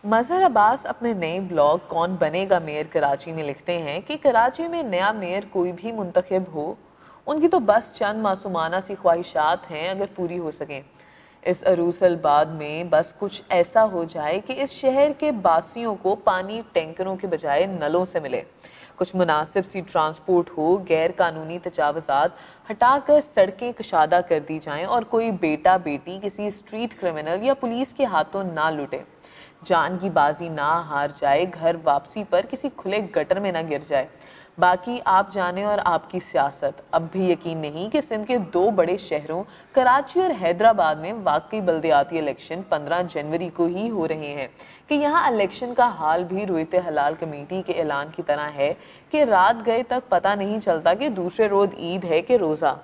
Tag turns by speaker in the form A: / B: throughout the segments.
A: مظہر عباس اپنے نئے بلاگ کون بنے گا میئر کراچی میں لکھتے ہیں کہ کراچی میں نیا میئر کوئی بھی منتخب ہو، ان کی تو بس چند معصومانہ سی خواہشات ہیں، اگر پوری ہو سکیں۔ اس عروس الباد میں بس کچھ ایسا ہو جائے کہ اس شہر کے باسیوں کو پانی ٹینکروں کے بجائے نلوں سے ملے، کچھ مناسب سی ٹرانسپورٹ ہو، غیر قانونی تجاوزات ہٹا کر سڑکیں کشادہ کر دی جائیں اور کوئی بیٹا بیٹی کسی اسٹریٹ کرمنل یا پولیس کے ہاتھوں نہ لٹے، جان کی بازی نہ ہار جائے، گھر واپسی پر کسی کھلے گٹر میں نہ گر جائے۔ باقی آپ جانیں اور آپ کی سیاست۔ اب بھی یقین نہیں کہ سندھ کے دو بڑے شہروں کراچی اور حیدرآباد میں واقعی بلدیاتی الیکشن 15 جنوری کو ہی ہو رہے ہیں، کہ یہاں الیکشن کا حال بھی رویت حلال کمیٹی کے اعلان کی طرح ہے کہ رات گئے تک پتہ نہیں چلتا کہ دوسرے روز عید ہے کہ روزہ۔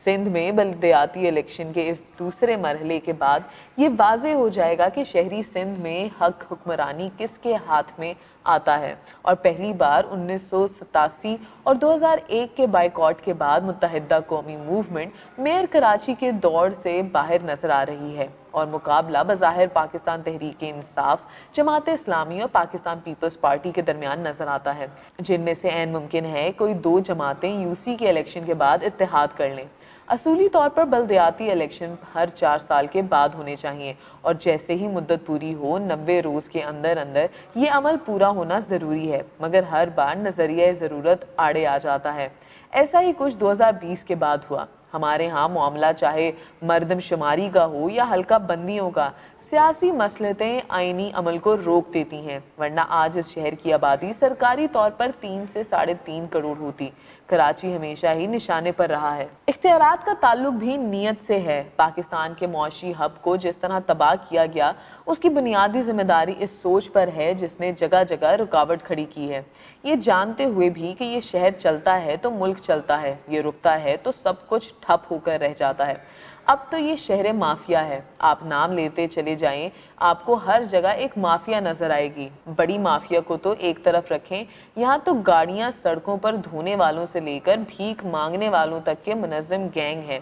A: سندھ میں بلدیاتی الیکشن کے اس دوسرے مرحلے کے بعد یہ واضح ہو جائے گا کہ شہری سندھ میں حق حکمرانی کس کے ہاتھ میں آتا ہے، اور پہلی بار 1987 اور 2001 کے بائیکاٹ کے بعد متحدہ قومی موومنٹ میئر کراچی کے دوڑ سے باہر نظر آ رہی ہے، اور مقابلہ بظاہر پاکستان تحریک انصاف، جماعت اسلامی اور پاکستان پیپلز پارٹی کے درمیان نظر آتا ہے، جن میں سے عین ممکن ہے کوئی دو جماعتیں یوسی کے الیکشن کے بعد اتحاد کر لیں۔ اصولی طور پر بلدیاتی الیکشن ہر 4 سال کے بعد ہونے چاہیے، اور جیسے ہی مدت پوری ہو 90 روز کے اندر یہ عمل پورا ہونا ضروری ہے، مگر ہر بار نظریہ ضرورت آڑے آ جاتا ہے۔ ایسا ہی کچھ 2020 کے بعد ہوا۔ ہمارے ہاں معاملہ چاہے مردم شماری کا ہو یا حلقہ بندیوں کا، سیاسی مصلحتیں آئینی عمل کو روک دیتی ہیں، ورنہ آج اس شہر کی آبادی سرکاری طور پر 3 سے 3.5 کروڑ ہوتی۔ کراچی ہمیشہ ہی نشانے پر رہا ہے۔ اختیارات کا تعلق بھی نیت سے ہے۔ پاکستان کے معاشی ہب کو جس طرح تباہ کیا گیا، اس کی بنیادی ذمہ داری اس سوچ پر ہے جس نے جگہ جگہ رکاوٹ کھڑی کی ہے، یہ جانتے ہوئے بھی کہ یہ شہر چلتا ہے تو ملک چلتا ہے، یہ رکتا ہے تو سب کچھ ٹھپ ہو کر رہ جاتا ہے۔ اب تو یہ شہر مافیا ہے، آپ نام لیتے چلے جائیں، آپ کو ہر جگہ ایک مافیا نظر آئے گی۔ بڑی مافیا کو تو ایک طرف رکھیں، یہاں تو گاڑیاں سڑکوں پر دھونے والوں سے لے کر بھیک مانگنے والوں تک کے منظم گینگ ہیں،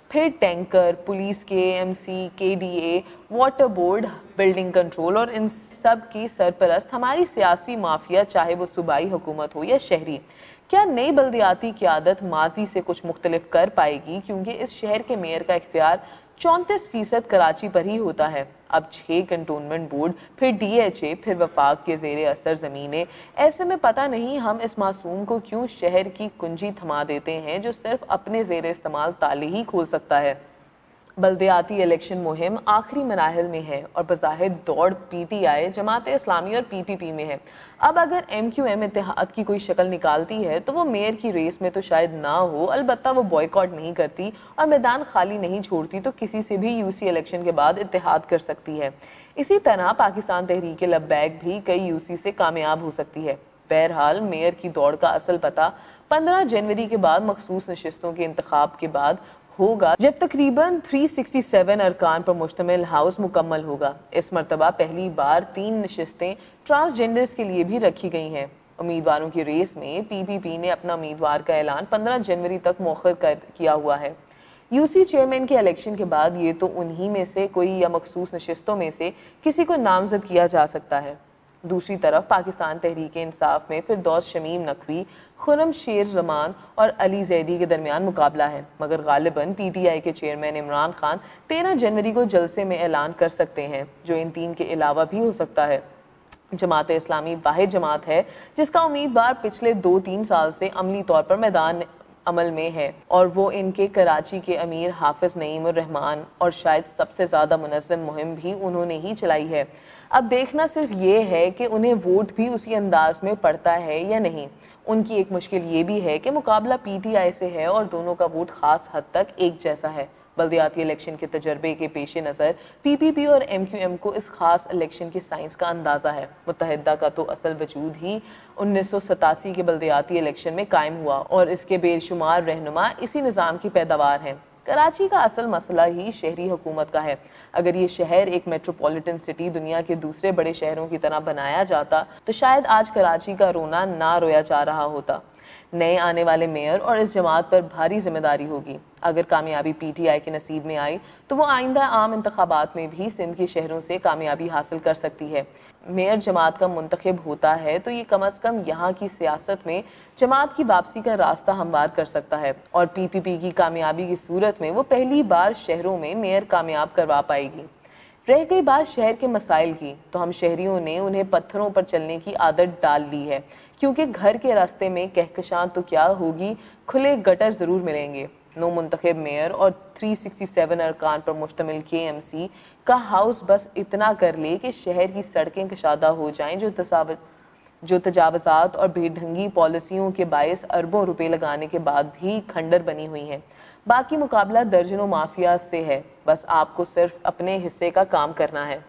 A: پھر ٹینکر، پولیس کے ایم سی، کے D A, water board, building control, اور ان سب کی سرپرست ہماری سیاسی مافیا، چاہے وہ صوبائی حکومت ہو یا شہری۔ کیا نئی بلدیاتی قیادت ماضی سے کچھ مختلف کر پائے گی؟ کیونکہ اس شہر کے میئر کا اختیار 34% کراچی پر ہی ہوتا ہے۔ اب 6 کنٹونمنٹ بورڈ، پھر ڈی ایچ اے، پھر وفاق کے زیر اثر زمینیں، ایسے میں پتہ نہیں ہم اس معصوم کو کیوں شہر کی کنجی تھما دیتے ہیں جو صرف اپنے زیر استعمال تالے ہی کھول سکتا ہے۔ بلدیاتی الیکشن مہم آخری مراحل میں ہے، اور بظاہر دوڑ P T I, Jamaat Islami اور پی پی پی میں ہے۔ اب اگر ایم کیو ایم اتحاد کی کوئی شکل نکالتی ہے تو وہ میئر کی ریس میں تو شاید نہ ہو، البتہ وہ بوائیکاٹ نہیں کرتی اور میدان خالی نہیں چھوڑتی تو کسی سے بھی یو سی الیکشن کے بعد اتحاد کر سکتی ہے۔ اسی طرح پاکستان تحریک لبیک بھی کئی یو سی سے کامیاب ہو سکتی ہے۔ بہرحال میئر کی دوڑ کا اصل پتہ 15 جنوری کے بعد مخصوص نشستوں کے انتخاب کے بعد ہوگا، جب تقریباً 367 ارکان پر مشتمل ہاؤس مکمل ہوگا۔ اس مرتبہ پہلی بار 3 نشستیں ٹرانسجینڈرز کے لیے بھی رکھی گئی ہیں۔ امیدواروں کی ریس میں پی پی پی نے اپنا امیدوار کا اعلان 15 جنوری تک مؤخر کیا ہوا ہے۔ یو سی چیئرمین کے الیکشن کے بعد یہ تو انہی میں سے کوئی یا مخصوص نشستوں میں سے کسی کو نامزد کیا جا سکتا ہے۔ دوسری طرف پاکستان تحریک انصاف میں فردوس شمیم نقوی، خرم شیر زمان اور علی زیدی کے درمیان مقابلہ ہے، مگر غالباً پی ٹی آئی کے چیئرمین عمران خان 13 جنوری کو جلسے میں اعلان کر سکتے ہیں، جو ان 3 کے علاوہ بھی ہو سکتا ہے۔ جماعت اسلامی واحد جماعت ہے جس کا امیدوار پچھلے 2-3 سال سے عملی طور پر میدان عمل میں ہے، اور وہ ان کے کراچی کے امیر حافظ نعیم الرحمان، اور شاید سب سے زیادہ منظم مہم بھی انہوں نے ہی چلائی ہے۔ اب دیکھنا صرف یہ ہے کہ انہیں ووٹ بھی اسی انداز میں پڑتا ہے یا نہیں۔ ان کی ایک مشکل یہ بھی ہے کہ مقابلہ پی ٹی آئی سے ہے اور دونوں کا ووٹ خاص حد تک ایک جیسا ہے۔ بلدیاتی الیکشن کے تجربے کے پیش نظر پی پی پی اور ایم کیو ایم کو اس خاص الیکشن کی سائنس کا اندازہ ہے۔ متحدہ کا تو اصل وجود ہی 1987 کے بلدیاتی الیکشن میں قائم ہوا، اور اس کے بے شمار رہنما اسی نظام کی پیداوار ہیں۔ کراچی کا اصل مسئلہ ہی شہری حکومت کا ہے۔ اگر یہ شہر ایک میٹروپولیٹن سٹی دنیا کے دوسرے بڑے شہروں کی طرح بنایا جاتا تو شاید آج کراچی کا رونا نہ رویا جا رہا ہوتا۔ نئے آنے والے میئر اور اس جماعت پر بھاری ذمہ داری ہوگی۔ اگر کامیابی پی ٹی آئی کے نصیب میں آئی تو وہ آئندہ عام انتخابات میں بھی سندھ کے شہروں سے کامیابی حاصل کر سکتی ہے۔ میئر جماعت کا منتخب ہوتا ہے تو یہ کم از کم یہاں کی سیاست میں جماعت کی واپسی کا راستہ ہموار کر سکتا ہے، اور پی پی پی کی کامیابی کی صورت میں وہ پہلی بار شہروں میں میئر کامیاب کروا پائے گی۔ رہ گئی بات شہر کے مسائل کی، تو ہم شہریوں نے انہیں پتھروں پر چلنے کی عادت ڈال لی ہے، کیونکہ گھر کے راستے میں کہکشاں تو کیا ہوگی، کھلے گٹر ضرور ملیں گے۔ نو منتخب میئر اور 367 ارکان پر مشتمل کے ایم سی کا ہاؤس بس اتنا کر لے کہ شہر کی سڑکیں کشادہ ہو جائیں، جو تجاوزات اور بے ڈھنگی پالیسیوں کے باعث اربوں روپے لگانے کے بعد بھی کھنڈر بنی ہوئی ہیں۔ باقی مقابلہ درجنوں مافیا سے ہے، بس آپ کو صرف اپنے حصے کا کام کرنا ہے۔